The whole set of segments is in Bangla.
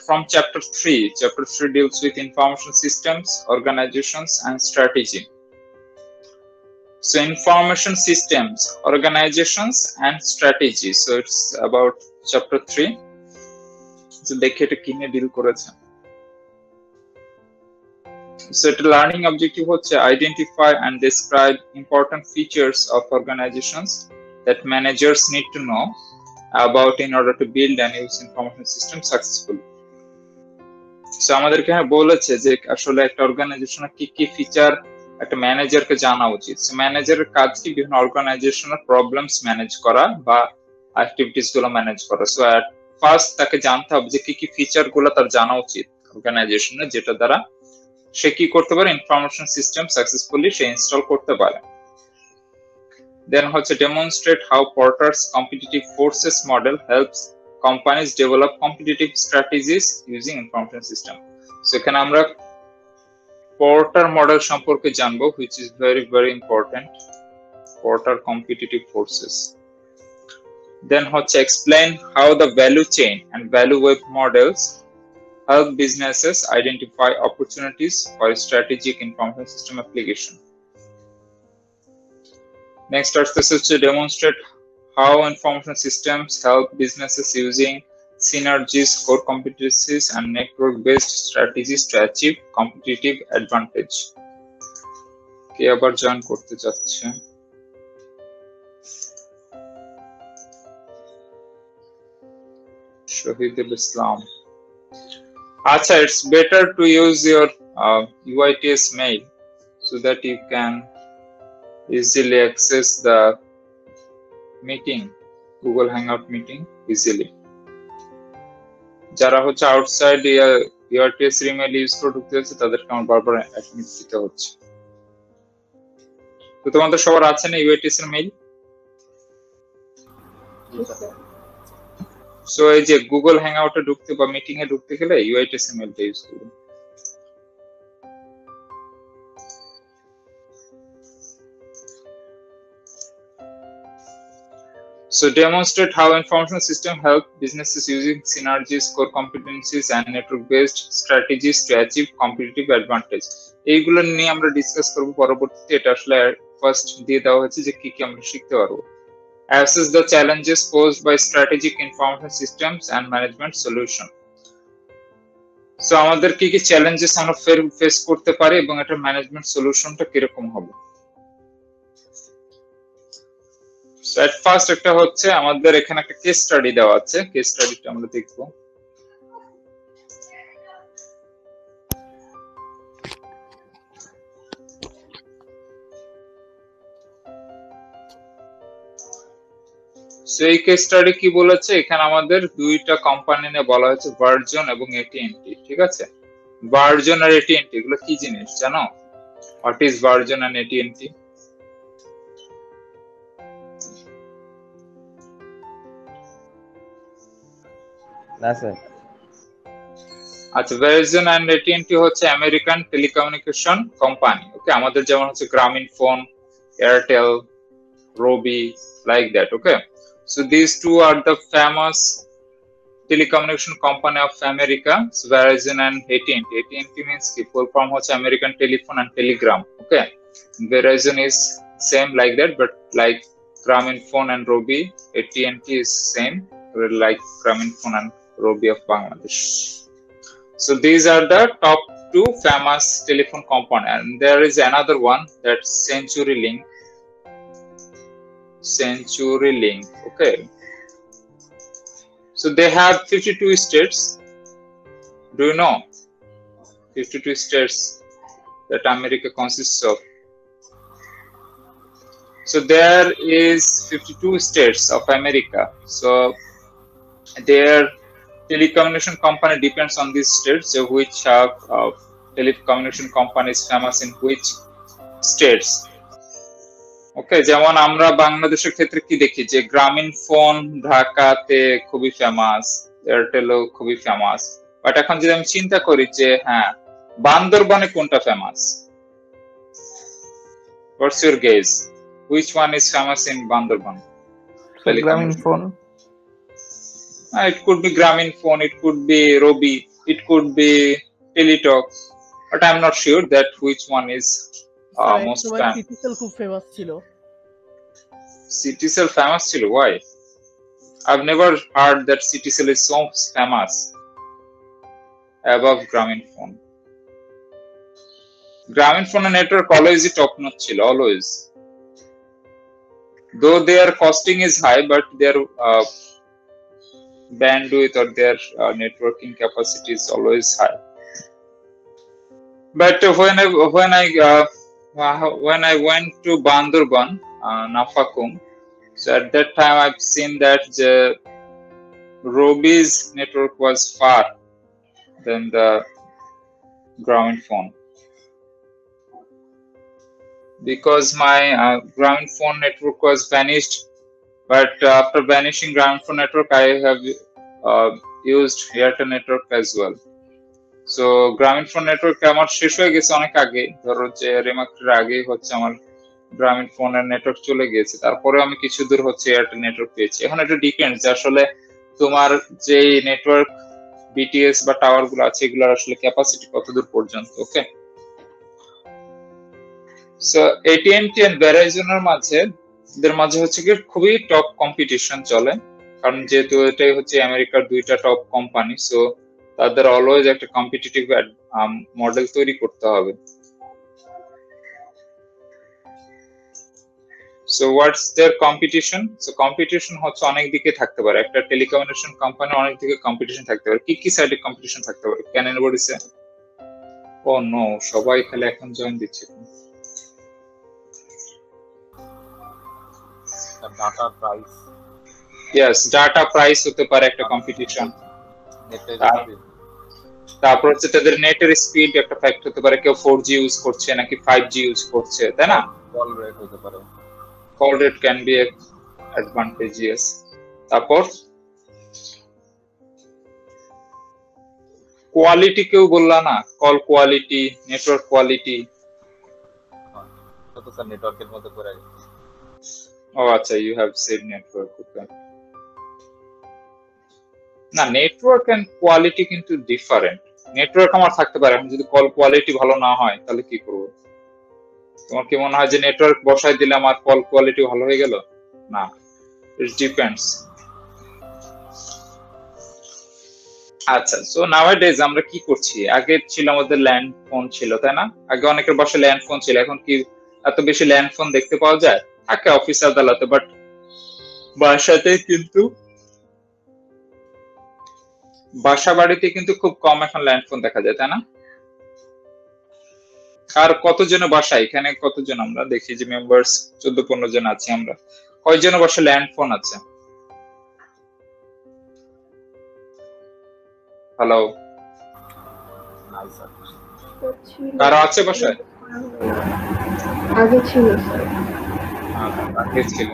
from chapter 3. Chapter 3 deals with information systems, organizations, and strategy. So information systems, organizations, and strategy. So it's about chapter 3. So দেখে এটা কি নিয়ে ডিল করেছে। So the learning objective হচ্ছে identify and describe important features of organizations that managers need to know about in order to build and use information system successfully. So আমাদেরকে এখানে বলেছে যে আসলে একটা অর্গানাইজেশনের কি কি ফিচার একটা ম্যানেজারকে জানা উচিত। সো ম্যানেজারের কাজ কি বিভিন্ন অর্গানাইজেশনের প্রবলেমস ম্যানেজ করা বা অ্যাক্টিভিটিস গুলো ম্যানেজ করা। সো এট ফার্স্ট তাকে জানতে হবে যে কি কি ফিচার গুলো তার জানা উচিত অর্গানাইজেশনের, যেটা দ্বারা সে কি করতে পারে ইনফরমেশন সিস্টেম সাকসেসফুলি সে ইনস্টল করতে পারে। দেন হচ্ছে demonstrate how Porter's competitive forces model helps companies develop competitive strategies using information system. So এখানে আমরা Porter model সম্পর্কে জানবো, which is very very important. Porter competitive forces. Then হচ্ছে explain how the value chain and value web models help businesses identify opportunities for strategic information system application. Next is to demonstrate how information systems help businesses using synergies, core competencies, and network-based strategies to achieve competitive advantage. কে আবার জয়েন করতে যাচ্ছে? শহীদুল ইসলাম। আচ্ছা, it's better to use your UITS mail so that you can easily access the meeting, Google Hangout meeting easily. যারা হচ্ছে আউটসাইড UITS ইমেল ইউজ করে ঢুকতে হচ্ছে তাদেরকে আমার বারবার অ্যাডমিট দিতে হচ্ছে। তো তোমাদের সবার আছে না UITS এর মেইল? সো এই যে গুগল হ্যাংআউটে ঢুকতে বা মিটিং এ ঢুকতে গেলে UITS এর মেইলটা ইউজ করবে। So demonstrate how information system help businesses using synergies, core competencies, and network-based strategies to achieve competitive advantage. এইগুলো নিয়ে আমরা ডিসকাস করব পরবর্তীতে। এটা আসলে ফার্স্ট দিয়ে দেওয়া হয়েছে যে কি কি আমরা শিখতে পারবো। Assess the challenges posed by strategic information systems and management solution. So আমাদের কি কি চ্যালেঞ্জেস আমরা ফেস করতে পারি এবং এটা ম্যানেজমেন্ট সলিউশনটা কিরকম হবে। So at first একটা হচ্ছে আমাদের এখানে একটা কেস স্টাডি দেওয়া আছে, কেস স্টাডিটা আমরা দেখব। সো এই কেস স্টাডি কি বলেছে, এখানে আমাদের দুইটা কোম্পানি নিয়ে বলা হয়েছে, ভার্জন এবং AT&T। ঠিক আছে, ভার্জন আর AT&T এগুলো কি জিনিস জানো? What is Verizon and AT&T? না স্যার। আচ্ছা, ভার্জন এন্ড AT&T হচ্ছে আমেরিকান টেলিকমিউনিকেশন কোম্পানি। ওকে, আমাদের যেমন হচ্ছে Grameenphone, Airtel, Robi, like that. Okay, so this two are the famous telecommunication company of America, Verizon and AT&T. AT&T means ki full form হচ্ছে American Telephone and Telegram. Okay, Verizon is same like that, but like Grameenphone and Robi, AT&T is same like Grameenphone and Robi of Bangladesh. So these are the top two famous telephone company, and there is another one, that's CenturyLink. CenturyLink. Okay. So they have 52 states. Do you know 52 states that America consists of? So there is 52 states of America. So their telecommunication company depends on these states, so which have telecommunication companies famous in which states. ওকে, যেমন আমরা বাংলাদেশের ক্ষেত্রে কি দেখি যে গ্রামীণ ফোন ঢাকাতে খুবই ফেমাস, এয়ারটেলও খুবই ফেমাস। বাট এখন যদি আমি চিন্তা করি যে হ্যাঁ, বান্দরবানে কোনটা famous? What's your guess, which one is famous in Bandarban? গ্রামীণ phone. It could be Grameenphone, it could be Robi, it could be Teletalk, but I'm not sure that which one is most fan. Citycell খুব ফেমাস ছিল। Citycell famous ছিল? Why? I've never heard that Citycell is so famous above Grameenphone. Grameenphone network always top notch ছিল, always. Though their costing is high, but their bandwidth or their networking capacity is always high. But when I went to Bandurban, Nafakum, so at that time I've seen that the Robi's network was far than the Grameenphone, because my Grameenphone network was vanished. But after vanishing Grameenphone network, I have used Airtel network as well. So Grameenphone network আমার শেষ হয়ে গেছে অনেক আগে, ধরো যে রেমাক্টের আগেই হচ্ছে আমার Grameenphone এর নেটওয়ার্ক চলে গেছে, তারপরে আমি কিছু দূর হচ্ছে এয়ারটেল নেটওয়ার্ক পেয়েছি। এখন এটা ডিপেন্ডস যে আসলে তোমার যে নেটওয়ার্ক বিটিএস বা টাওয়ার গুলো আছে এগুলোর আসলে ক্যাপাসিটি কত দূর পর্যন্ত। ওকে, সো AT&T এন্ড Verizon এর মাঝে হচ্ছে কি খুবই টপ কম্পিটিশন চলে, কারণ যেহেতু এটাই হচ্ছে আমেরিকার দুইটা টপ কোম্পানি, সো তাদের অলওয়েজ একটা কম্পিটিটিভ মডেল তৈরি করতে হবে। So what's there competition? So competition হচ্ছে অনেক দিকে থাকতে পারে, একটা টেলিকমিউনিকেশন কোম্পানি অনেক দিকে কম্পিটিশন থাকতে পারে। কি কি সাইডে কম্পিটিশন থাকতে পারে? Can anybody say? Oh no, সবাই খালি এখন জয়েন দিচ্ছে। Data price, yes, data price হতে পারে একটা কম্পিটিশন। তারপর হচ্ছে তাদের নেটের স্পিড একটা ফ্যাক্ট হতে পারে, কেউ 4G ইউজ করছে নাকি 5G ইউজ করছে, তাই না? কল রেট হতে পারে, call rate can be advantageous. তারপর কোয়ালিটি কেউ বললা না, কল কোয়ালিটি, নেটওয়ার্ক কোয়ালিটি। তো স্যার নেটওয়ার্কের মধ্যে পড়ে গেছে। ও আচ্ছা, ইউ হ্যাভ সেড নেটওয়ার্ক। ওকে, না, নেটওয়ার্ক এন্ড কোয়ালিটি কিন্তু ডিফারেন্ট। নেটওয়ার্ক আমার থাকতে পারে, আমি যদি কল কোয়ালিটি ভালো না হয় তাহলে কি করব? তোমার কি মনে হয় যে নেটওয়ার্ক বসাই দিলে আমার কল কোয়ালিটি ভালো হয়ে গেল? না, ইট ডিপেন্ডস। আচ্ছা, সো নাওয়াডেজ আমরা কি করছি? আগে ছিল আমাদের ল্যান্ড ফোন ছিল, তাই না? আগে অনেকের বাসায় ল্যান্ড ফোন ছিল, এখন কি এত বেশি ল্যান্ড ফোন দেখতে পাওয়া যায়? থাকে অফিস আদালতে, বাট বাসাতে কিন্তু, বাসা বাড়িতে কিন্তু খুব কম এখন ল্যান্ড ফোন দেখা যায়, তাই না? আর কতজন বাসা, এখানে কতজন আমরা দেখি যে মেম্বার্স 14-15 জন আছি আমরা, কয়জন বাসা ল্যান্ড ফোন আছে? হ্যালো, কারো আছে বাসায়? আগে ছিল স্যার, আগে ছিল।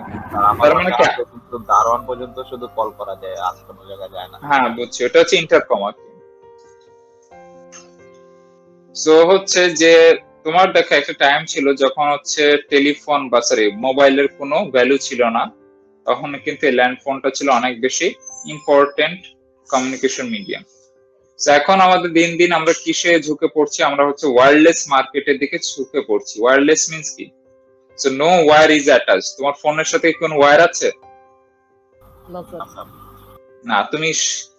আমার মানে কিন্তু দারোয়ান পর্যন্ত শুধু কল করা যায়, আর কোনো জায়গায় যায় না। হ্যাঁ বুঝছি, ওটা হচ্ছে ইন্টারকম আর কি। সো হচ্ছে যে তোমার দেখা একটা টাইম ছিল যখন হচ্ছে টেলিফোন বা সরি মোবাইলের কোনো ভ্যালু ছিল না, তখন কিন্তু ল্যান্ড ফোনটা ছিল অনেক বেশি ইম্পর্টেন্ট কমিউনিকেশন মিডিয়াম। এখন আমাদের দিন দিন আমরা কিসে ঝুঁকে পড়ছি? আমরা হচ্ছে ওয়্যারলেস মার্কেটের দিকে ঝুঁকে পড়ছি। ওয়্যারলেস মিন্স কি? So no where is attached. তোমার ফোনের সাথে কোন ওয়্যার আছে? না, তুমি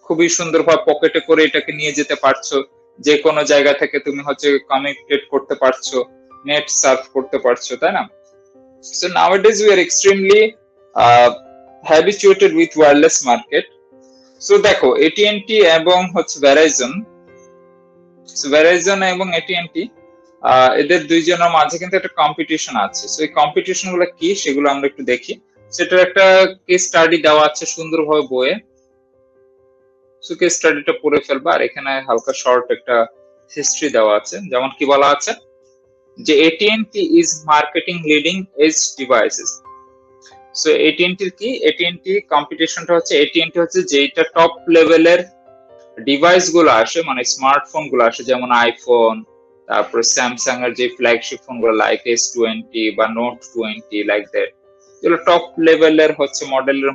খুবই সুন্দরভাবে পকেটে করে এটাকে নিয়ে যেতে পারছো, যে কোনো জায়গা থেকে তুমি হচ্ছে কানেক্টেড করতে পারছো, নেট সার্ফ করতে পারছো, তাই না? So নাওয়াডেজ we are extremely habituated with wireless market. So দেখো AT&T এবং হচ্ছে ভেরাইজন এবং AT&T এদের দুইজনের মাঝে কিন্তু একটা কম্পিটিশন আছে। সো এই কম্পিটিশন গুলো কি সেগুলো আমরা একটু দেখি। সেটার একটা কেস স্টাডি দেওয়া আছে সুন্দরভাবে বইয়ে। সো কেস স্টাডিটা পড়ে ফেলবা, আর এখানে হালকা শর্ট একটা হিস্ট্রি দেওয়া আছে। যেমন কি বলা আছে যে AT&T is marketing leading edge devices. So AT&T কি? AT&T কম্পিটিশনটা হচ্ছে, AT&T হচ্ছে যেটা টপ লেভেলের ডিভাইস গুলো আসে, মানে স্মার্টফোন গুলো আসে, যেমন আইফোন, তারপরে স্যামসাং এর যে ফ্ল্যাগশিপ ফোন গুলো লাইক S20 বা Note 20 লাইক দ্যাট, যেগুলো টপ লেভেলের হচ্ছে মডেলের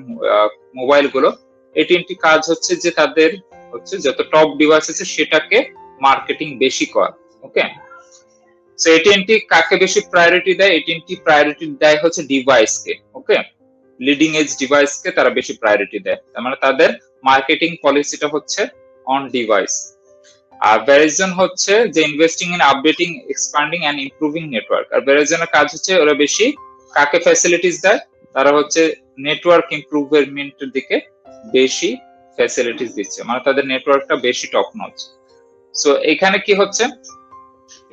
মোবাইল গুলো AT&T কাজ হচ্ছে যে তাদের হচ্ছে যত টপ ডিভাইস আছে সেটাকে মার্কেটিং বেশি করা। ওকে, সো AT&T কাকে বেশি প্রায়োরিটি দেয়? AT&T প্রায়োরিটি দেয় হচ্ছে ডিভাইসকে। ওকে, লিডিং এজ ডিভাইসকে তারা বেশি প্রায়োরিটি দেয়, তার মানে তাদের মার্কেটিং পলিসিটা হচ্ছে অন ডিভাইস। আর ভেরিজন হচ্ছে যে investing in updating, expanding and improving network. আর ভেরিজনের কাজ হচ্ছে ওরা বেশি কাকে ফ্যাসিলিটিস দেয়? তারা হচ্ছে নেটওয়ার্ক ইমপ্রুভমেন্টের দিকে বেশি ফ্যাসিলিটিস দিচ্ছে, মানে তাদের নেটওয়ার্কটা বেশি টপ নচ। সো এখানে কি হচ্ছে,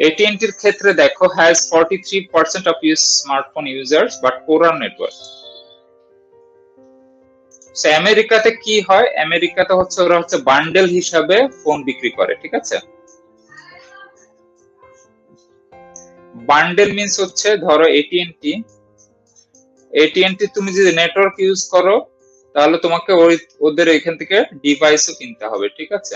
AT&T এর ক্ষেত্রে দেখো has 43% of use smartphone users but poorer network. So আমেরিকাতে কি হয়, আমেরিকাতে হচ্ছে ওরা হচ্ছে বান্ডেল হিসাবে ফোন বিক্রি করে, ঠিক আছে? বান্ডেল মিন্স হচ্ছে ধরো AT&T তুমি যদি নেটওয়ার্ক ইউজ করো তাহলে তোমাকে ওদের এখান থেকে ডিভাইসও কিনতে হবে, ঠিক আছে?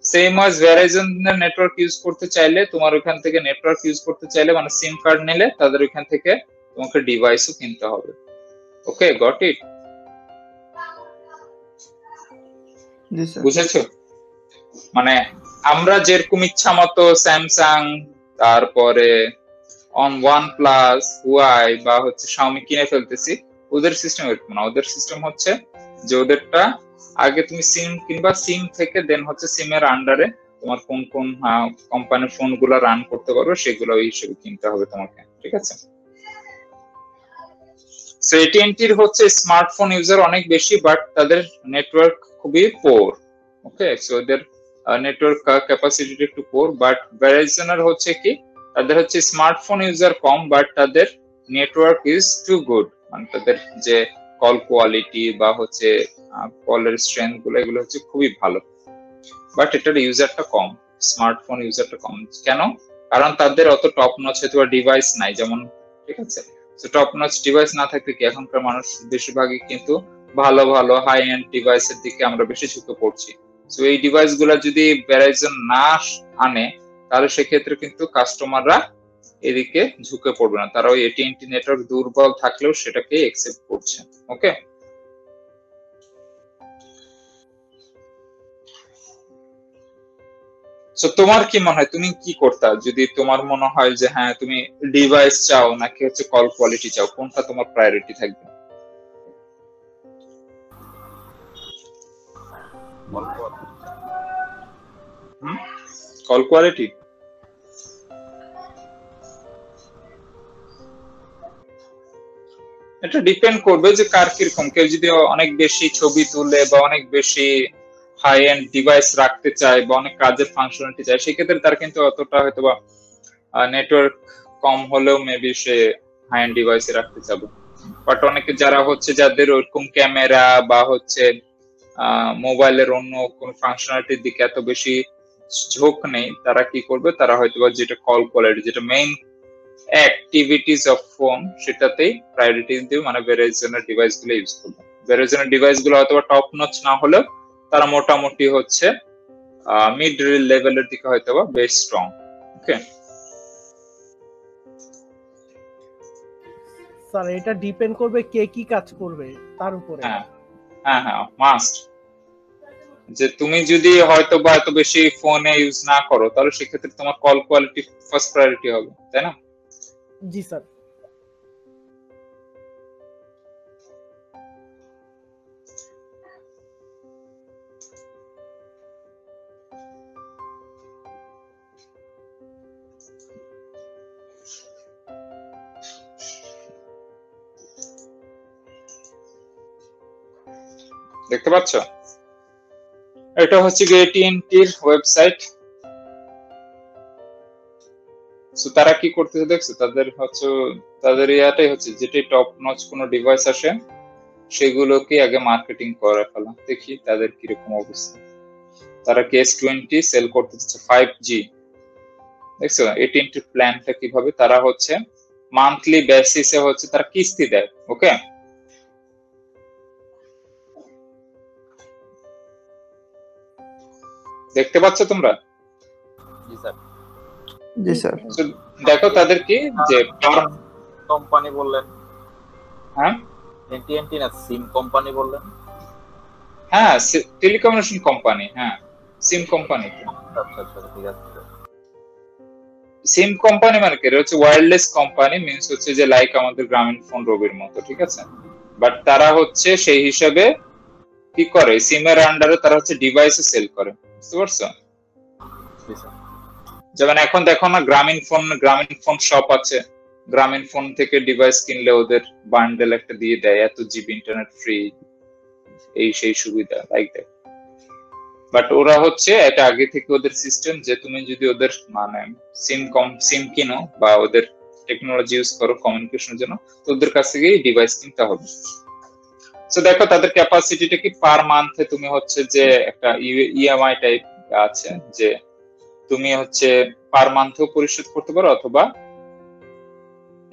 সেম আজ ভেরিজন নেটওয়ার্ক ইউজ করতে চাইলে, তোমার ওখান থেকে নেটওয়ার্ক ইউজ করতে চাইলে মানে সিম কার্ড নিলে তাদের ওখান থেকে তোমাকে ডিভাইসও কিনতে হবে। ওকে, গট ইট? বুঝেছো? মানে আমরা যেরকম ইচ্ছা মতো স্যামসাং, তারপরে OnePlus, Huawei বা হচ্ছে Xiaomi কিনে ফেলতেছি, ওদের সিস্টেম এরকম না। ওদের সিস্টেম হচ্ছে যে ওদেরটা আগে তুমি সিম কিনবা, সিম থেকে দেন হচ্ছে সিমের আন্ডারে তোমার কোন কোন কোম্পানির ফোন গুলা রান করতে পারবে সেগুলো ওই হিসেবে কিনতে হবে তোমাকে, ঠিক আছে? সো AT&T হচ্ছে স্মার্টফোন ইউজার অনেক বেশি, বাট তাদের নেটওয়ার্ক খুবই পোর। ওকে, সো ওদের নেটওয়ার্ক ক্যাপাসিটি একটু পোর। বাট ভেরিজনের হচ্ছে কি, তাদের হচ্ছে স্মার্টফোন ইউজার কম, বাট তাদের নেটওয়ার্ক ইজ টু গুড, মানে তাদের যে কল কোয়ালিটি বা হচ্ছে কলের স্ট্রেংথ গুলো এগুলো হচ্ছে খুবই ভালো, বাট এটার ইউজারটা কম, স্মার্টফোন ইউজারটা কম। কেন? কারণ তাদের অত টপ নচ হয়তো ডিভাইস নাই, যেমন, ঠিক আছে? তো টপ নচ ডিভাইস না থাকলে কি, এখনকার মানুষ বেশিরভাগই কিন্তু ভালো ভালো হাই এন্ড ডিভাইসের দিকে আমরা বেশি ঝুঁকে পড়ছি। তো এই ডিভাইস গুলা যদি ভেরিজন না আনে তাহলে সেক্ষেত্রে কিন্তু কাস্টমাররা এদিকে ঝুঁকে পড়বে না, তারা ওই AT&T নেটওয়ার্ক দুর্বল থাকলেও সেটাকে একসেপ্ট করছে। ওকে, সো তোমার কি মনে হয়, তুমি কি করতা যদি তোমার মনে হয় যে হ্যাঁ তুমি ডিভাইস চাও নাকি হচ্ছে কল কোয়ালিটি চাও, কোনটা তোমার প্রায়োরিটি থাকবে? Call quality? এটা ডিপেন্ড করবে যে কার কিরকম। কেউ যদি অনেক বেশি ছবি তুলে বা অনেক বেশি হাই এন্ড ডিভাইস রাখতে চায় বা অনেক কাজের ফাংশনালিটি চায়, সেক্ষেত্রে তার কিন্তু অতটা হয়তো বা নেটওয়ার্ক কম হলেও মেবি সে হাই এন্ড ডিভাইসে রাখতে চাবে। বাট অনেকে যারা হচ্ছে যাদের ওরকম ক্যামেরা বা হচ্ছে মোবাইলের অন্য কোন ফাংশনালিটির দিকে এত বেশি ঝোঁক নেই, তারা কি করবে, তারা হয়তো বা যেটা কল কোয়ালিটি, যেটা মেইন অ্যাক্টিভিটিস অফ ফোন, সেটাতেই প্রায়োরিটি দিবে, মানে ভেরিজনের ডিভাইস গুলো ইউজ করবে। ভেরিজনের ডিভাইস গুলো হয়তো টপ নচ না হলেও তারা মোটামুটি হচ্ছে মিড লেভেলের দিকে হয়তো বা বেশ স্ট্রং। ওকে, স্যার এটা ডিপেন্ড করবে কে কি কাজ করবে তার উপরে। হ্যাঁ হ্যাঁ হ্যাঁ, মাস্ট। যে তুমি যদি হয়তো বা এত বেশি ফোনে ইউজ না করো তাহলে সেক্ষেত্রে তোমার কল কোয়ালিটি ফার্স্ট প্রায়োরিটি হবে, তাই না? জি স্যার। দেখতে পাচ্ছ, এটা হচ্ছে AT&Tর ওয়েবসাইট। সো তারা কি করতেছে দেখছো, তাদের হচ্ছে তাদের ইয়াটাই হচ্ছে যেটাই টপ নচ কোনো ডিভাইস আসে সেগুলোকে আগে মার্কেটিং করে ফেলা। দেখি তাদের কিরকম অবস্থা। তারা S20 সেল করতেছে 5G। দেখছো AT&T প্ল্যানটা কিভাবে, তারা হচ্ছে মান্থলি বেসিসে হচ্ছে তারা কিস্তি দেয়। ওকে, দেখতে পাচ্ছ তোমরা? জি স্যার। জি স্যার। দেখো তাদের কি যে কোম্পানি বললেন? হ্যাঁ, AT&T না সিম কোম্পানি বললেন? হ্যাঁ, টেলিকমিউনিকেশন কোম্পানি, হ্যাঁ সিম কোম্পানি। আচ্ছা আচ্ছা ঠিক আছে। সিম কোম্পানি মানে কি, হচ্ছে ওয়্যারলেস কোম্পানি, মিন্স হচ্ছে যে লাইক আমাদের গ্রামীণ ফোন রবির মতো, ঠিক আছে। বাট তারা হচ্ছে সেই হিসাবে কি করে, সিমের আন্ডারে তারা হচ্ছে ডিভাইসে সেল করে, বুঝতে পারছো? যেমন এখন দেখো না গ্রামীণ ফোন শপ আছে, গ্রামীণ ফোন থেকে ডিভাইস কিনলে ওদের বান্ডেল একটা দিয়ে দেয়, এত জিবি ইন্টারনেট ফ্রি, এই সেই সুবিধা লাইক দ্যাট। বাট ওরা হচ্ছে এটা আগে থেকে ওদের সিস্টেম যে তুমি যদি ওদের মানে সিম কিনো বা ওদের টেকনোলজি ইউজ করো কমিউনিকেশনের জন্য, তো ওদের কাছ থেকেই ডিভাইস কিনতে হবে। সো দেখো তাদের ক্যাপাসিটিটা কি, পার মান্থে তুমি হচ্ছে যে একটা ইএমআই টাইপ আছে, যে তুমি হচ্ছে পার মান্থেও পরিশোধ করতে পারো অথবা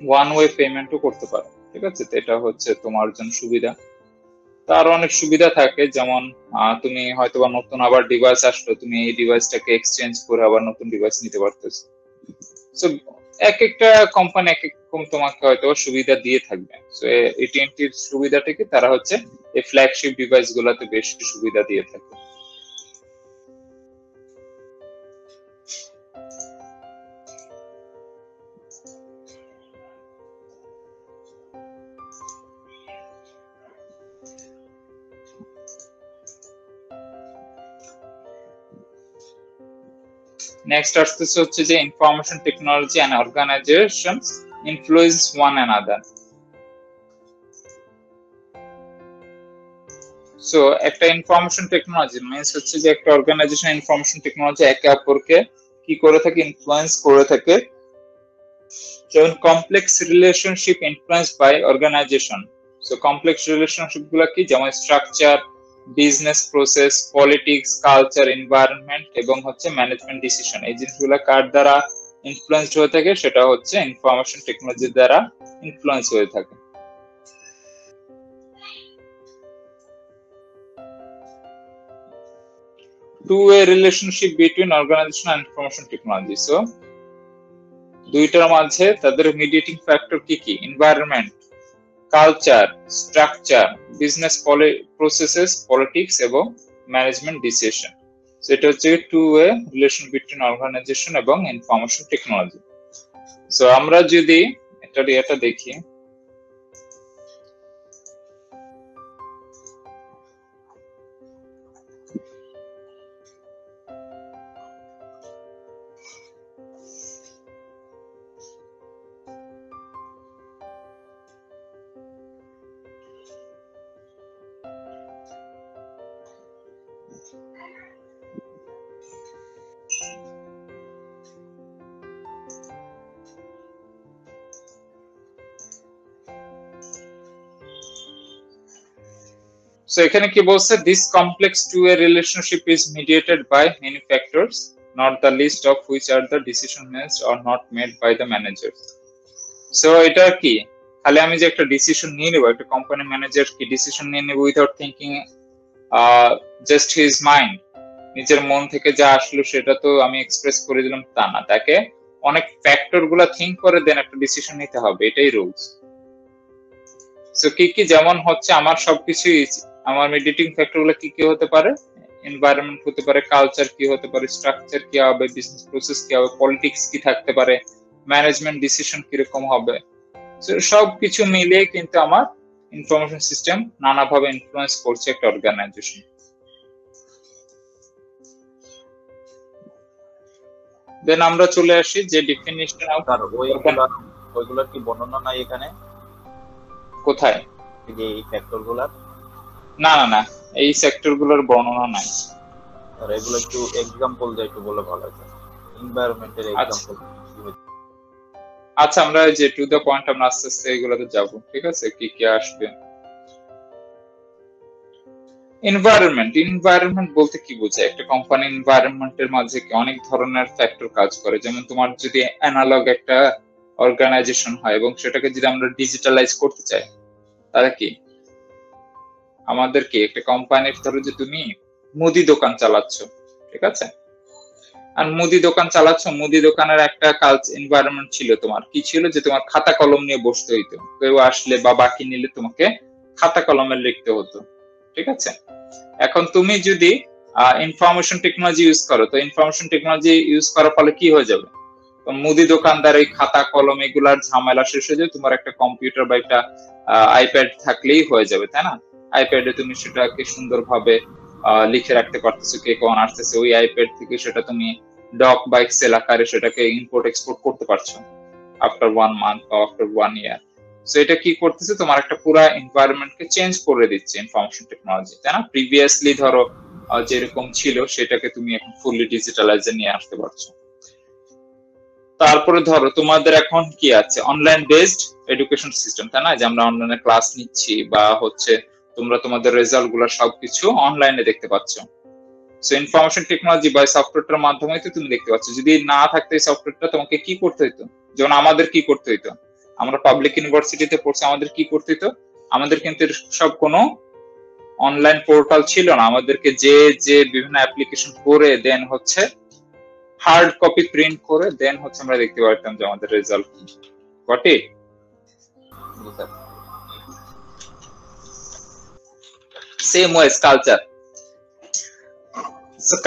ওয়ান ওয়ে পেমেন্টও করতে পারো, ঠিক আছে। তো এটা হচ্ছে তোমার জন্য সুবিধা। তার অনেক সুবিধা থাকে, যেমন তুমি হয়তোবা নতুন আবার ডিভাইস আসলো, তুমি এই ডিভাইসটাকে এক্সচেঞ্জ করে আবার নতুন ডিভাইস নিতে পারতেছো। সো এক একটা কোম্পানি এক এক রকম তোমাকে হয়তো সুবিধা দিয়ে থাকবে। সো এটিএনটির সুবিধাটা কি, তারা হচ্ছে এই ফ্ল্যাগশিপ ডিভাইস গুলাতে বেশি সুবিধা দিয়ে থাকে। নেক্সট আসতেছে হচ্ছে যে information technology and organisations influence one another. So একটা ইনফরমেশন টেকনোলজি মিন্স হচ্ছে যে একটা অর্গানাইজেশন ইনফরমেশন টেকনোলজি একে অপরকে কি করে থাকে, ইনফ্লুয়েন্স করে থাকে। যেমন complex relationship influence by organisation. So complex relationship গুলা কি, যেমন structure, business process, politics, culture, environment এবং হচ্ছে ম্যানেজমেন্ট ডিসিশন, এই জিনিসগুলো কার দ্বারা ইনফ্লুয়েন্সড হয়ে থাকে, সেটা হচ্ছে ইনফরমেশন টেকনোলজির দ্বারা ইনফ্লুয়েন্স হয়ে থাকে। two-way relationship between organization and information technology. So দুইটার মাঝে তাদের মিডিয়েটিং ফ্যাক্টর কি কি, environment, culture, structure, business processes, politics এবং ম্যানেজমেন্ট ডিসিশন। সেটা হচ্ছে two way relation between organisation এবং ইনফরমেশন টেকনোলজি। সো আমরা যদি এটা দেখি, সো এখানে কি বলছে, this complex two-way relationship is mediated by many factors, not the least of which are the decision made or not made by the managers. So এটা কি, খালি আমি যে একটা ডিসিশন নিয়ে নেবো, একটা কোম্পানি ম্যানেজার কি ডিসিশন নিয়ে নেবো without thinking just his mind, নিজের মন থেকে যা আসলো সেটা তো আমি এক্সপ্রেস করে দিলাম তা না, তাকে অনেক ফ্যাক্টর গুলা থিঙ্ক করে দেন একটা ডিসিশন নিতে হবে, এটাই রুলস। সো কি কি, যেমন হচ্ছে আমার সবকিছুই, আমার মিডিয়েটিং ফ্যাক্টর গুলো কি কি হতে পারে, এনভায়রনমেন্ট হতে পারে, কালচার কি হতে পারে, স্ট্রাকচার কি হবে, বিজনেস প্রসেস কি হবে, পলিটিক্স কি থাকতে পারে, ম্যানেজমেন্ট ডিসিশন কিরকম হবে। সবকিছু মিলিয়ে কিন্তু আমার ইনফরমেশন সিস্টেম নানাভাবে ইনফ্লুয়েন্স করছে একটা অর্গানাইজেশন। দেন আমরা চলে আসি যে ডেফিনিশন অফ, ওইগুলোর কি বর্ণনা নাই এখানে? কোথায়? যে এই ফ্যাক্টর গুলার? না না না, এই সেক্টর গুলোর বর্ণনা নাই। আর এগুলো একটু এক্সাম্পল দিয়ে একটু বলে ভালো হয়। এনভায়রনমেন্টের এক্সাম্পল। আচ্ছা, আমরা যে টু দ্য পয়েন্ট আমরা আস্তে আস্তে এগুলোতে যাব, ঠিক আছে, কি কি আসবে। এনভায়রনমেন্ট বলতে কি বোঝায়, একটা কোম্পানি এনভায়রনমেন্টের মাঝে কি অনেক ধরনের ফ্যাক্টর কাজ করে। যেমন তোমার যদি অ্যানালগ একটা অর্গানাইজেশন হয় এবং সেটাকে যদি আমরা ডিজিটালাইজ করতে চাই, তাহলে কি আমাদের কি একটা কোম্পানির, ধরো যে তুমি মুদি দোকান চালাচ্ছ, ঠিক আছে, আর মুদি দোকান চালাচ্ছ, মুদি দোকানের একটা কালচার এনভায়রনমেন্ট ছিল, তোমার কি ছিল, যে তোমার খাতা কলম নিয়ে বসতে হইতো, কেউ আসলে বা বাকি নিলে তোমাকে খাতা কলমে লিখতে হতো, ঠিক আছে। এখন তুমি যদি ইনফরমেশন টেকনোলজি ইউজ করো, তো ইনফরমেশন টেকনোলজি ইউজ করার ফলে কি হয়ে যাবে, তো মুদি দোকানদার এই খাতা কলম এগুলার ঝামেলা শেষ হয়ে যাবে, তোমার একটা কম্পিউটার বা একটা আইপ্যাড থাকলেই হয়ে যাবে, তাই না? আইপ্যাডে তুমি সেটাকে সুন্দরভাবে লিখে রাখতে পারতেছো কে কোন আসতেছে, ওই আইপ্যাড থেকে সেটা তুমি ডক বা এক্সেল আকারে সেটাকে ইম্পোর্ট এক্সপোর্ট করতে পারছো আফটার 1 মান্থ বা আফটার 1 ইয়ার। সো এটা কি করতেছে, তোমার একটা পুরো এনভায়রনমেন্টকে চেঞ্জ করে দিচ্ছে ইনফরমেশন টেকনোলজি, তাই না? প্রিভিয়াসলি ধরো যেরকম ছিল সেটাকে তুমি এখন ফুললি ডিজিটালাইজে নিয়ে আসতে পারছো। তারপরে ধরো তোমাদের এখন কি আছে, অনলাইন বেসড এডুকেশন সিস্টেম, তাই না? যে আমরা অনলাইনে ক্লাস নিচ্ছি বা হচ্ছে তোমরা তোমাদের রেজাল্ট গুলো সবকিছু অনলাইনে দেখতে পাচ্ছ। সো ইনফরমেশন টেকনোলজি বা সফটওয়্যারটার মাধ্যমে তো তুমি দেখতে পাচ্ছ। যদি না থাকতো এই সফটওয়্যারটা, তোমাকে কি করতে হইতো? যেমন আমাদের কি করতে হইতো, আমরা পাবলিক ইউনিভার্সিটিতে পড়ছি, আমাদের কি করতে হইতো, আমাদের কিন্তু সব কোনো অনলাইন পোর্টাল ছিল না, আমাদেরকে যে যে বিভিন্ন অ্যাপ্লিকেশন করে দেন হচ্ছে হার্ড কপি প্রিন্ট করে দেন হচ্ছে আমরা দেখতে পারতাম যে আমাদের রেজাল্ট কি। Got it? Same ways culture.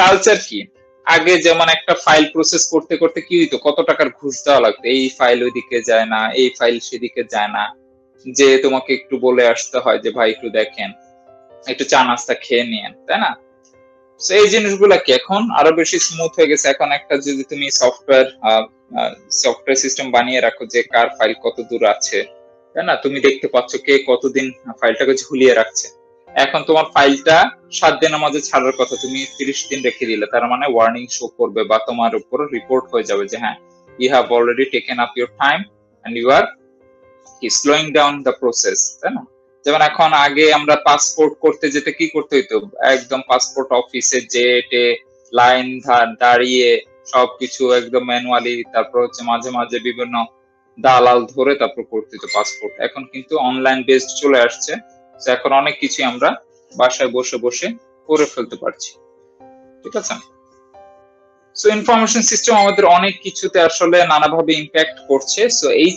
Culture কি, আগে যেমন একটা ফাইল প্রসেস করতে করতে কি হইতো, কত টাকার ঘুষ দেওয়া লাগতো, এই ফাইল ওইদিকে যায় না, এই ফাইল সেদিকে যায় না, যে তোমাকে একটু বলে আসতে হয় যে ভাই একটু দেখেন, একটু চা নাস্তা খেয়ে নিয়েন, তাই না? এই জিনিসগুলা কি এখন আরো বেশি স্মুথ হয়ে গেছে। এখন একটা যদি তুমি সফটওয়্যার সিস্টেম বানিয়ে রাখো যে কার ফাইল কত দূর আছে, তাই না? তুমি দেখতে পাচ্ছ কে কতদিন ফাইলটাকে ঝুলিয়ে রাখছে। এখন তোমার ফাইলটা 7 দিনের মাঝে ছাড়ার কথা, তুমি 30 দিন রেখে দিলে, তার মানে ওয়ার্নিং শো করবে বা তোমার উপর রিপোর্ট হয়ে যাবে যে হ্যাঁ, you have already taken up your time and you are slowing down the process, তাই না? যেমন এখন আগে আমরা পাসপোর্ট করতে যেতে কি করতে হইতো, একদম পাসপোর্ট অফিসে যেতে লাইন দাঁড়িয়ে সবকিছু একদম ম্যানুয়ালি, তারপর হচ্ছে মাঝে মাঝে বিভিন্ন দালাল ধরে তারপর করতে হইতো পাসপোর্ট। এখন কিন্তু অনলাইন বেসড চলে আসছে, এখন অনেক কিছু আমরা বাসায় বসে বসে করে ফেলতে পারছি, ঠিক আছে? সো ইনফরমেশন সিস্টেম আমাদের অনেক কিছুতে আসলে নানাভাবে ইম্প্যাক্ট করছে। সো এই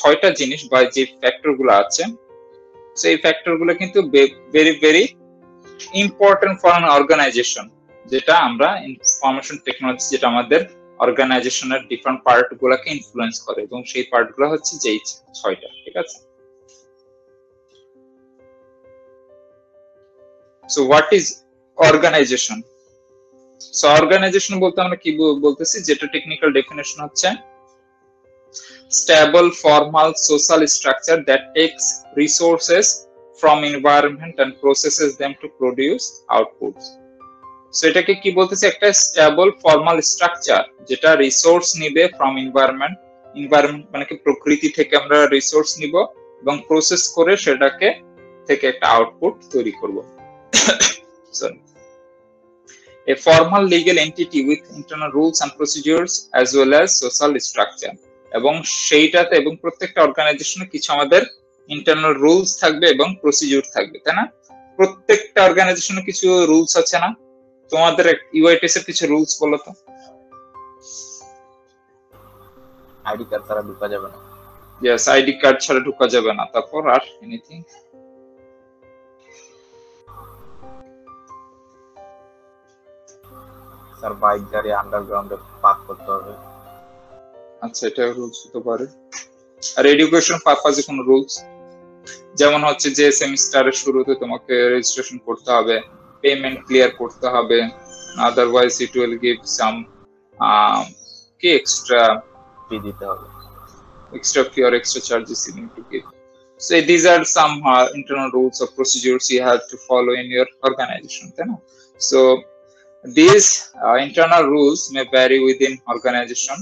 6টা জিনিস বা যে ফ্যাক্টর গুলো আছে, সো এই ফ্যাক্টর গুলো কিন্তু very very important for an organisation, যেটা আমরা ইনফরমেশন টেকনোলজি যেটা আমাদের অর্গানাইজেশনের ডিফারেন্ট পার্ট গুলাকে ইনফ্লুয়েন্স করে, এবং সেই পার্ট গুলো হচ্ছে যে 6টা, ঠিক আছে? So what is organisation? So organisation বলতে আমরা কি বলতেছি, যেটা টেকনিক্যাল ডেফিনেশন হচ্ছে stable formal social structure that takes resources from environment and processes them to produce outputs. So এটাকে কি বলতেছি, একটা স্টেবল ফর্মাল স্ট্রাকচার যেটা রিসোর্স নিবে ফ্রম এনভায়রনমেন্ট মানে কি প্রকৃতি থেকে আমরা রিসোর্স নিব এবং প্রসেস করে সেটাকে থেকে একটা আউটপুট তৈরি করব। Sorry, a formal legal entity with internal rules and procedures as well as social structure, এবং সেইটাতে এবং প্রত্যেকটা অর্গানাইজেশনে কিছু আমাদের ইন্টারনাল রুলস থাকবে এবং প্রসিডিউর থাকবে, তাই না? প্রত্যেকটা অর্গানাইজেশনে কিছু রুলস আছে না? তোমাদের ইউআইটিএস এর কিছু রুলস বলো তো। আইডি কার্ড ছাড়া ঢোকা যাবে না। ইয়েস, আইডি কার্ড ছাড়া ঢোকা যাবে না। তারপর আর এনিথিং? স্যার বাইক গাড়ি আন্ডারগ্রাউন্ডে পার্ক করতে হবে। আচ্ছা, এটা রুলস হতে পারে। আর এডুকেশন পারপাজে কোনো রুলস, যেমন হচ্ছে যে সেমিস্টারের শুরুতে তোমাকে রেজিস্ট্রেশন করতে হবে, পেমেন্ট ক্লিয়ার করতে হবে, otherwise it will give some কি এক্সট্রা ফি দিতে হবে, extra fee or extra charges you need to give. So these are some internal rules or procedures you have to follow in your organization, you know? So these internal rules may vary within organization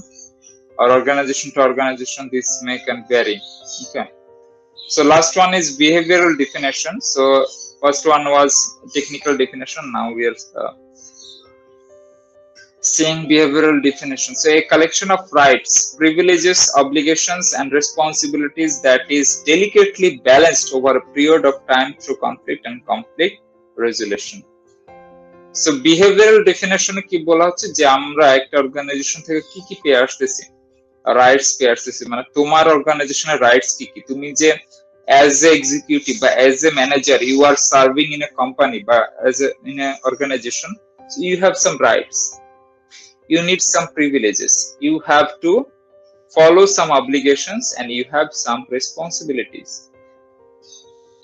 or organization to organization. This may can vary. Okay, so last one is behavioral definition. So first one was technical definition, now we are seeing behavioral definition. So a collection of rights, privileges, obligations and responsibilities that is delicately balanced over a period of time through conflict and conflict resolution. So behavioral definition কি বলা হচ্ছে, যে আমরা একটা অর্গানাইজেশন থেকে কি কি পেয়ে আসতেছি, রাইটস পেয়ে আসতেছি, মানে তোমার অর্গানাইজেশনের রাইটস কি কি, তুমি যে as an executive বা as a manager you are serving in a company বা in an organization, so you have some rights, you need some privileges, you have to follow some obligations and you have some responsibilities.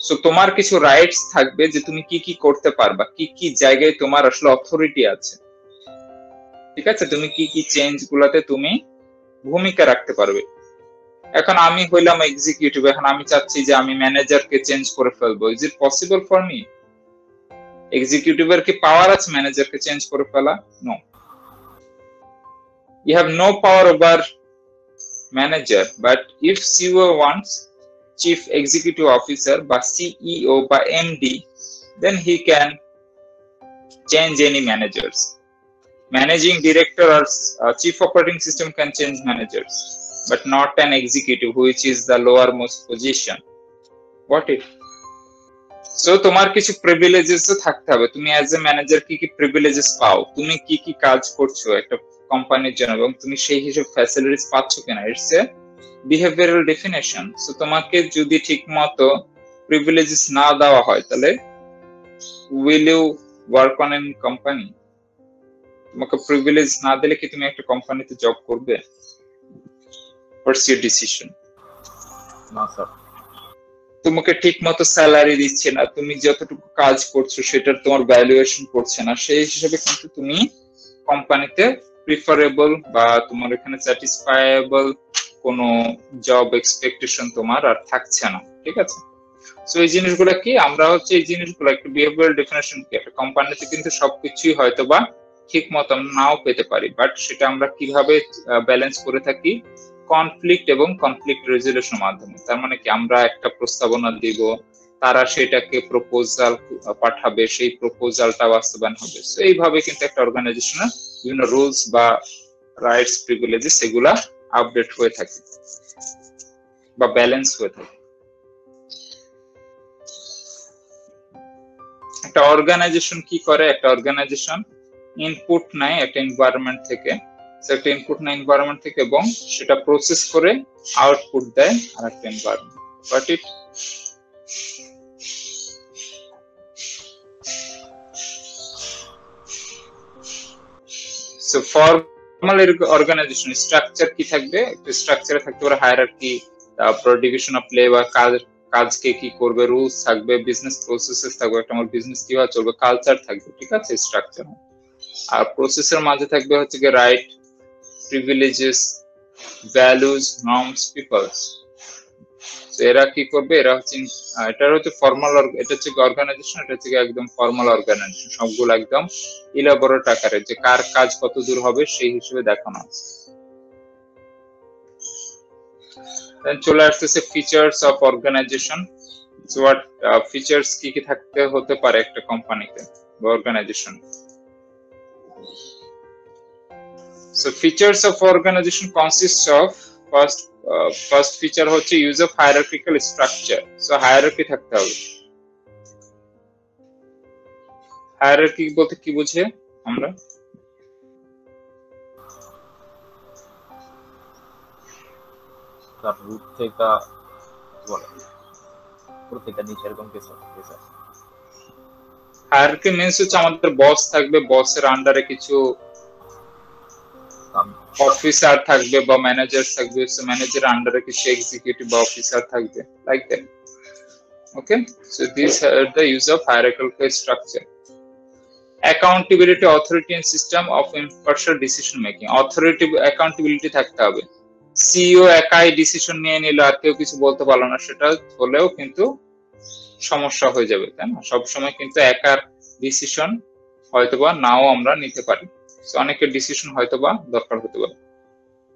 So তোমার কিছু রাইটস থাকবে যে তুমি কি কি করতে পারবা, কি কি জায়গায় তোমার আসলে অথরিটি আছে, ঠিক আছে, তুমি কি কি চেঞ্জ গুলাতে তুমি ভূমিকা রাখতে পারবে। এখন আমি হইলাম এক্সিকিউটিভ, এখন আমি চাচ্ছি যে আমি ম্যানেজারকে চেঞ্জ করে ফেলবো, is it possible for me? এক্সিকিউটিভের কি পাওয়ার আছে ম্যানেজারকে চেঞ্জ করে ফেলা? No, you have no power over manager, but if CEO wants chief executive officer বা CEO বা MD, then he can change any managers. Managing director or chief operating system can change managers, but not an executive, which is the lowermost position. What if? So তোমার কিছু প্রিভিলেজেস থাকতে হবে, তুমি অ্যাজ এ ম্যানেজার কি কি প্রিভিলেজেস পাও, তুমি কি কি কাজ করছো একটা কোম্পানির জন্য এবং তুমি সেই হিসেবে ফ্যাসিলিটিস পাচ্ছ কিনা, it's a behavioural definition. So তোমাকে যদি ঠিকমতো প্রিভিলেজেস না দেওয়া হয় তাহলে will you work on an company? তোমাকে প্রিভিলেজ না দিলে কি তুমি একটা কোম্পানিতে জব করবে? What's your decision? না স্যার। তোমাকে ঠিকমতো স্যালারি দিচ্ছে না, তুমি যতটুকু কাজ করছো সেটার তোমার ভ্যালুয়েশন করছে না, সেই হিসেবে কিন্তু তুমি কোম্পানিতে প্রিফারেবল বা তোমার এখানে স্যাটিসফাইয়েবল কোনো জব এক্সপেকটেশন তোমার আর থাকছে না, ঠিক আছে। সো এই জিনিসগুলো কি, আমরা হচ্ছে এই জিনিসগুলো একটা বিহেভিয়ারাল ডেফিনেশন কি, একটা কোম্পানিতে কিন্তু সবকিছুই হয়তো বা ঠিক মতো নাও পেতে পারি, বাট সেটা আমরা কিভাবে ব্যালেন্স করে থাকি, কনফ্লিক্ট এবং কনফ্লিক্ট রেজলিউশনের মাধ্যমে। তার মানে কি, আমরা একটা প্রস্তাবনা দিব, তারা সেটাকে প্রপোজাল পাঠাবে, সেই প্রপোজালটা বাস্তবায়ন হবে। সো এইভাবে কিন্তু একটা অর্গানাইজেশনের বিভিন্ন রুলস বা রাইটস প্রিভিলেজেস এগুলা আপডেট হয়ে থাকে বা ব্যালেন্স হয়ে থাকে। একটা অর্গানাইজেশন কি করে, একটা অর্গানাইজেশন ইনপুট নেয় একটা এনভায়রনমেন্ট থেকে, একটা ইনপুট নেয় এনভায়রনমেন্ট থেকে এবং সেটা প্রসেস করে আউটপুট দেয় আরেকটা environment. But it so formal organisation structure কি থাকবে, একটা স্ট্রাকচারে থাকতে পারে হায়ারার্কি, তারপর ডিভিশন অফ লেবার, কাজকে কি করবে, রুলস থাকবে, বিজনেস প্রসেসেস থাকবে, একটা আমার বিজনেস কিভাবে চলবে, কালচার থাকবে, ঠিক আছে, স্ট্রাকচার। আর প্রসেসের মাঝে থাকবে হচ্ছে কি right, privileges, values, norms, peoples. এরা কি করবে, এরা হচ্ছে এটা হচ্ছে ফর্মাল, এটা হচ্ছে অর্গানাইজেশন, এটা হচ্ছে একদম ফর্মাল অর্গানাইজেশন, সবগুলো একদম ইলাবোরেট আকারে যে কার কাজ কত দূর হবে সেই হিসেবে দেখানো আছে। দেন চলে আসতেছে features of organisation. So what features কি কি থাকতে হতে পারে একটা কোম্পানিতে বা organisation. So features of organization consists of first feature হচ্ছে use of hierarchical structure. So hierarchy থাকতে হবে। hierarchy বলতে কি বুঝে আমরা? তার রুট থেকে বলে প্রত্যেকটা নিচে এরকম কিছু আছে। hierarchy means হচ্ছে আমাদের বস থাকবে, বসের আন্ডারে কিছু অফিসার থাকবে বা ম্যানেজার থাকবে, সো ম্যানেজার আন্ডারে কিছু এক্সিকিউটিভ বা অফিসার থাকবে, like that. Okay, so this are the use of hierarchical structure. Accountability, authority and system of impartial decision making. Authority, accountability থাকতে হবে। সিইও একাই ডিসিশন নিয়ে নিল আর কেউ কিছু বলতে পারলো না, সেটা হলেও কিন্তু সমস্যা হয়ে যাবে, তাই না? সবসময় কিন্তু একার ডিসিশন হয়তোবা নাও আমরা নিতে পারি, অনেকের ডিসিশন হয়তোবা দরকার হতে পারে।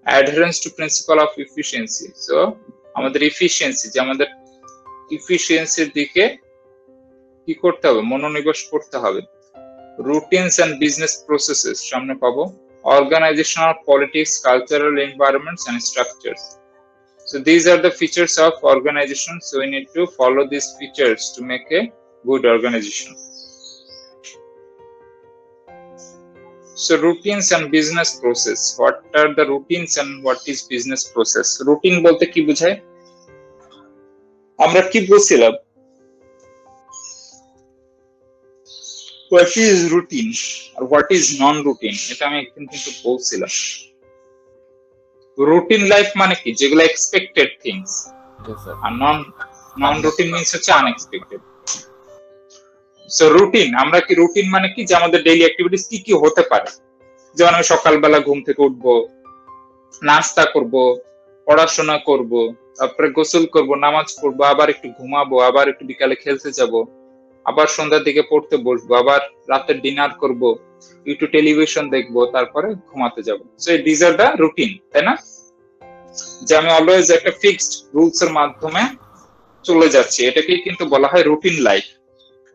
অ্যাডহারেন্স two principal of efficiency. So আমাদের এফিসিয়েন্সি, যে আমাদের এফিসিয়েন্সির দিকে কি করতে হবে, মনোনিবেশ করতে হবে। রুটিনস এন্ড বিজনেস প্রসেসেস সামনে পাবো। Organisational politics, cultural environments and structures. So these are the features of organization. So we need to follow these features to make a good organization. So routines and business process. What are the routines and what is business process? Routine বলতে কি বোঝায়? আমরা কি বলছিলাম, হোয়াট ইজ রুটিন আর হোয়াট ইজ নন রুটিন, এটা আমি একদিন কিন্তু বলছিলাম। রুটিন লাইফ মানে কি, যেগুলো এক্সপেক্টেড থিংস, জি স্যার। আর নন রুটিন মিন্স হচ্ছে আনএক্সপেক্টেড। সো রুটিন, আমরা কি রুটিন মানে কি, যে আমাদের ডেইলি অ্যাক্টিভিটিস কি কি হতে পারে। যেমন আমি সকালবেলা ঘুম থেকে উঠবো, নাস্তা করব, পড়াশোনা করব, তারপরে গোসল করব, নামাজ পড়বো, আবার একটু ঘুমাবো, আবার একটু বিকালে খেলতে যাব, আবার সন্ধ্যার দিকে পড়তে বসবো, আবার রাতের ডিনার করব, একটু টেলিভিশন দেখবো, তারপরে ঘুমাতে যাব। So this are the routine, তাই না? যে আমি অলওয়েজ একটা ফিক্সড রুলস এর মাধ্যমে চলে যাচ্ছি, এটাকেই কিন্তু বলা হয় রুটিন লাইফ।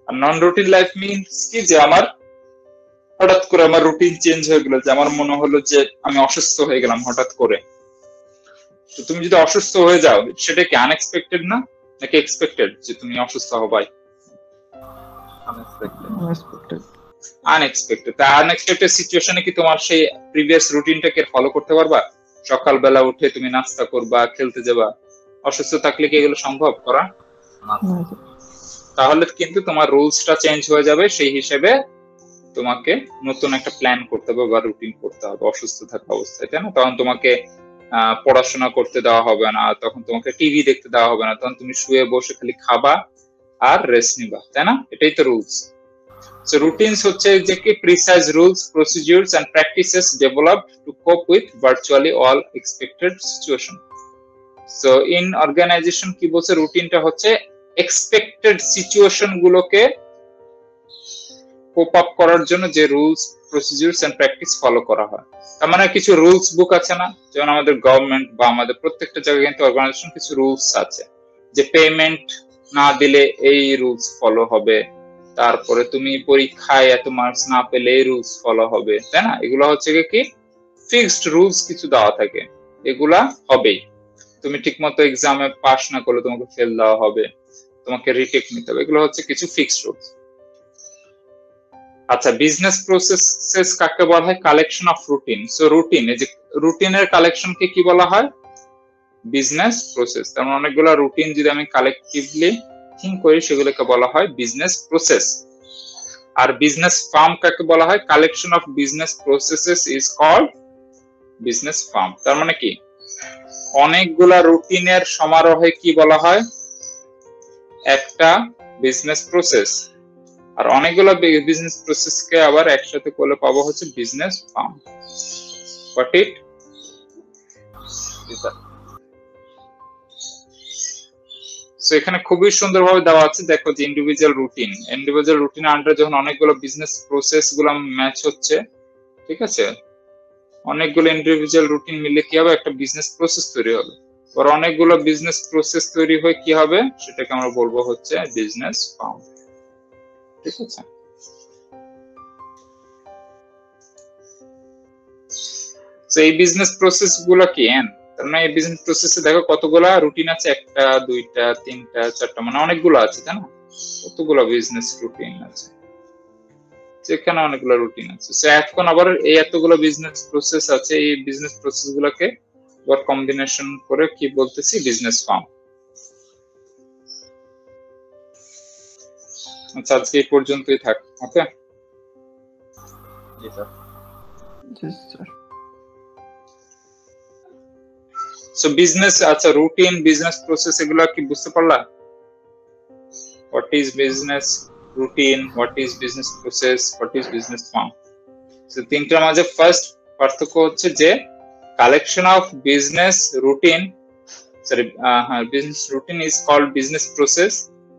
আর নন রুটিন লাইফ মিনস কি, যে আমার হঠাৎ করে আমার রুটিন চেঞ্জ হয়ে গেল, যে আমার মনে হলো যে আমি অসুস্থ হয়ে গেলাম হঠাৎ করে। তো তুমি যদি অসুস্থ হয়ে যাও, সেটা কি আনএক্সপেক্টেড না, নাকি এক্সপেক্টেড যে তুমি অসুস্থ হবাই? আনএক্সপেক্টেড। আনএক্সপেক্টেড। তা আনএক্সপেক্টেড সিচুয়েশনে কি তোমার সেই প্রিভিয়াস রুটিনটাকে ফলো করতে পারবা? সকালবেলা উঠে তুমি নাস্তা করবা, খেলতে যাবা, অসুস্থ থাকলে কি এগুলো সম্ভব করা? তাহলে কিন্তু তোমার রুলসটা চেঞ্জ হয়ে যাবে, সেই হিসেবে তোমাকে নতুন একটা প্ল্যান করতে হবে বা রুটিন করতে হবে অসুস্থ থাকা অবস্থায়, তাই না? তখন তোমাকে পড়াশোনা করতে দেওয়া হবে না, তখন তোমাকে টিভি দেখতে দেওয়া হবে না, তখন তুমি শুয়ে বসে খালি খাবা আর রেস্ট নিবা, তাই না? এটাই তো রুলস। সো রুটিনস হচ্ছে যে কি precise rules, procedures and practices developed to cope with virtually all expected situation. So in organisation কি বলছে, রুটিনটা হচ্ছে এক্সপেক্টেড সিচুয়েশন গুলোকে কোপ আপ করার জন্য যে rules, procedures and practice follow করা হয়। তার মানে কিছু রুলস বুক আছে না, যেমন আমাদের গভর্নমেন্ট বা আমাদের প্রত্যেকটা জায়গায় কিন্তু অর্গানাইজেশন কিছু রুলস আছে, যে পেমেন্ট না দিলে এই রুলস ফলো হবে, তারপরে তুমি পরীক্ষায় এত মার্কস না পেলে এই রুলস ফলো হবে, তাই না? এগুলো হচ্ছে কি ফিক্সড রুলস কিছু দেওয়া থাকে, এগুলা হবেই। তুমি ঠিক মতো এক্সামে পাস না করলে তোমাকে ফেল দেওয়া হবে, তোমাকে রিটেক নিতে হবে, এগুলো হচ্ছে কিছু ফিক্সড রুলস। আচ্ছা, বিজনেস প্রসেসেস কাকে বলা হয়? Collection of routine. So routine, এই যে রুটিনের কালেকশনকে কি বলা হয়? Business process. তার মানে অনেকগুলো রুটিন যদি আমি কালেকটিভলি থিঙ্ক করি, সেগুলোকে বলা হয় বিজনেস প্রসেস। আর বিজনেস ফার্ম কাকে বলা হয়? Collection of business processes is called business firm. তার মানে কি, অনেকগুলা রুটিনের সমারোহে কি বলা হয়? একটা বিজনেস প্রসেস। আর অনেকগুলো বিজনেস প্রসেসকে আবার একসাথে করলে পাবো হচ্ছে business farm. Got it? So এখানে খুবই সুন্দরভাবে দেওয়া আছে, দেখো যে ইন্ডিভিজুয়াল রুটিন আন্ডারে যখন অনেকগুলো বিজনেস প্রসেস গুলো ম্যাচ হচ্ছে, ঠিক আছে, অনেকগুলো ইন্ডিভিজুয়াল রুটিন মিলে কি হবে? একটা বিজনেস প্রসেস তৈরি হবে। আর অনেকগুলো বিজনেস প্রসেস তৈরি হয়ে কি হবে? সেটাকে আমরা বলবো হচ্ছে বিজনেস ফার্ম, ঠিক আছে? তো এই বিজনেস প্রসেস গুলো কি তার মানে এই বিজনেস প্রসেসে দেখো কতগুলা রুটিন আছে, একটা, দুইটা, তিনটা, চারটা, মানে অনেকগুলো আছে, তাই না? কতগুলো বিজনেস রুটিন আছে, যেখানে অনেকগুলো রুটিন আছে। সো এখন আবার এই এতগুলো বিজনেস প্রসেস আছে, এই বিজনেস প্রসেস গুলোকে আবার কম্বিনেশন করে কি বলতেছি? Business firm. আচ্ছা, আজকে এই পর্যন্তই থাক। ওকে, জি স্যার। জি স্যার। সো বিজনেস, আচ্ছা রুটিন, বিজনেস প্রসেস, এগুলো কি বুঝতে পারলা? What is business routine, what is business process, what is business firm. So তিনটার মাঝে ফার্স্ট পার্থক্য হচ্ছে যে collection of business routine, sorry business routine is called business process,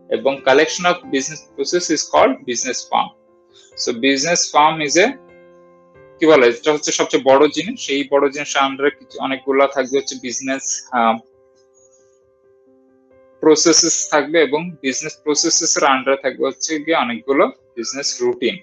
এবং collection of business process is called business firm. So business firm is এ কি বলে, এটা হচ্ছে সবচেয়ে বড় জিনিস। সেই বড় জিনিস আন্ডারে কিছু অনেকগুলো থাকবে হচ্ছে বিজনেস প্রসেসেস থাকবে, এবং বিজনেস প্রসেসেস এর আন্ডারে থাকবে হচ্ছে গিয়ে অনেকগুলো বিজনেস রুটিন।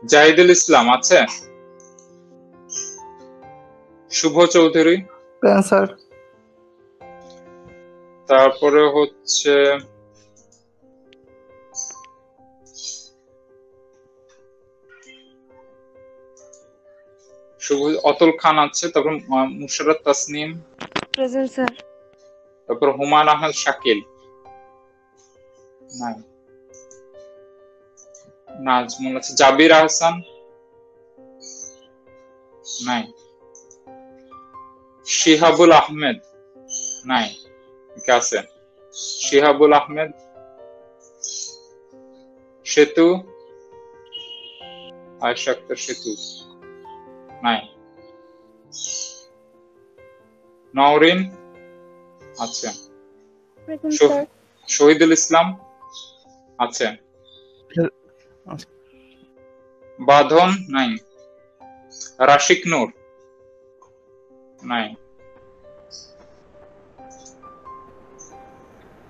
জাহিদুল ইসলাম আছে? শুভ চৌধুরী, প্রেজেন্ট স্যার। তারপরে হচ্ছে শুভ অতুল খান আছে, তারপর মুশারত তাসনিম, প্রেজেন্ট স্যার। তারপর হুমায়ুন আহমেদ শাকিল নাই, নাজমুল আছে, জাবির আহসান নাই, শিহাবুল আহমেদ নাই, কে আছে? শিহাবুল আহমেদ, সেতু, আয়েশা আক্তার সেতু নাই, নওরিন আছে, প্রেজেন্ট শহ- স্যার। শহীদুল ইসলাম আছে, বাঁধন নাই, রাশিক নূর নাই,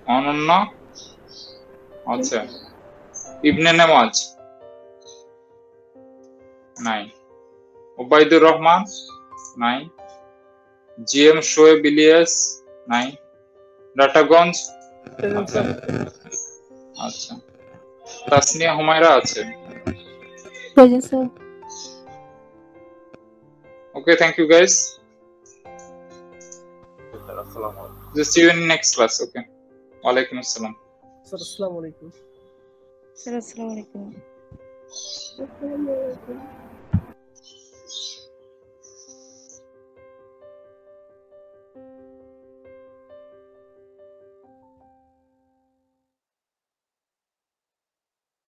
অনন্য আছে, ইবনে নেওয়াজ নাই, ওবায়দুর রহমান নাই, জি এম শোয়েব ইলিয়াস নাই, ডাটাগঞ্জ প্রেজেন্ট আচ্ছা স্যার। আচ্ছা, তাসনিয়া হুমায়রা আছে। Present sir. Okay, thank you guys. Sir আসসালামু আলাইকুম। Just see you in next class. Okay. Walaikum assalam. Sir আসসালামু আলাইকুম। স্যার আসসালামু আলাইকুম। আসসালামু আলাইকুম।